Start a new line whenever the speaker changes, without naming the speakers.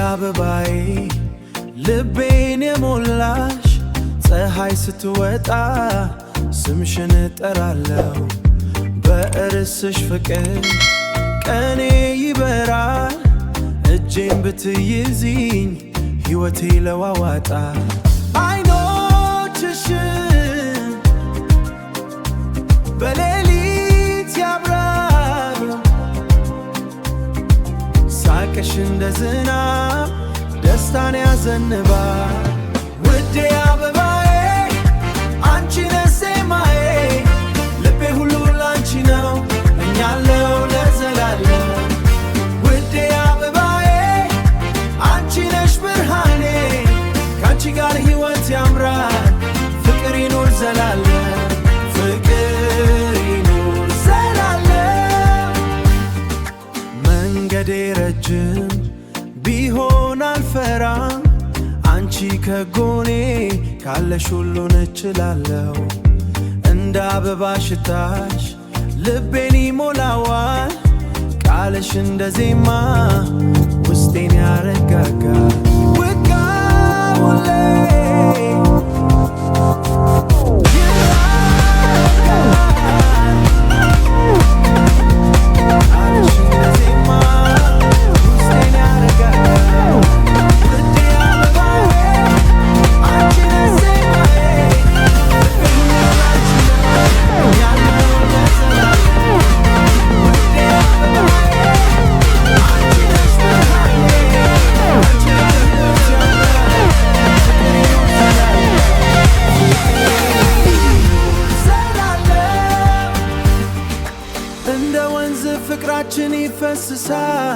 አበባዬ ልቤን የሞላሽ ፀሐይ ስትወጣ ስምሽን እጠራለሁ በእርስሽ ፍቅር ቀኔ ይበራል እጄን ብትይዚኝ ሕይወቴ ለዋዋጣ አይኖችሽን በሌሊት ያብራሉ ሳቅሽ እንደ ዝናብ ደስታን ያዘንባል ውዴ አበባዬ አንቺ ነሽ ዜማዬ ልቤ ሁሉ ላንቺ ነው እኛለው ለዘላለም ውዴ አበባዬ አንቺ ነሽ ብርሃኔ ካንቺ ጋር ሕይወት ያምራል ፍቅር ይኖር ዘላለም ፍቅር ይኖር ዘላለም መንገዴ ረጅም ቢሆን አልፈራም አንቺ ከጎኔ ካለሽ ሁሉን እችላለሁ እንደ አበባ ሽታሽ ልቤን ይሞላዋል ቃልሽ እንደ ዜማ ውስጤን ያረጋጋል ውቃውሌ ፍቅራችን ይፈስሳል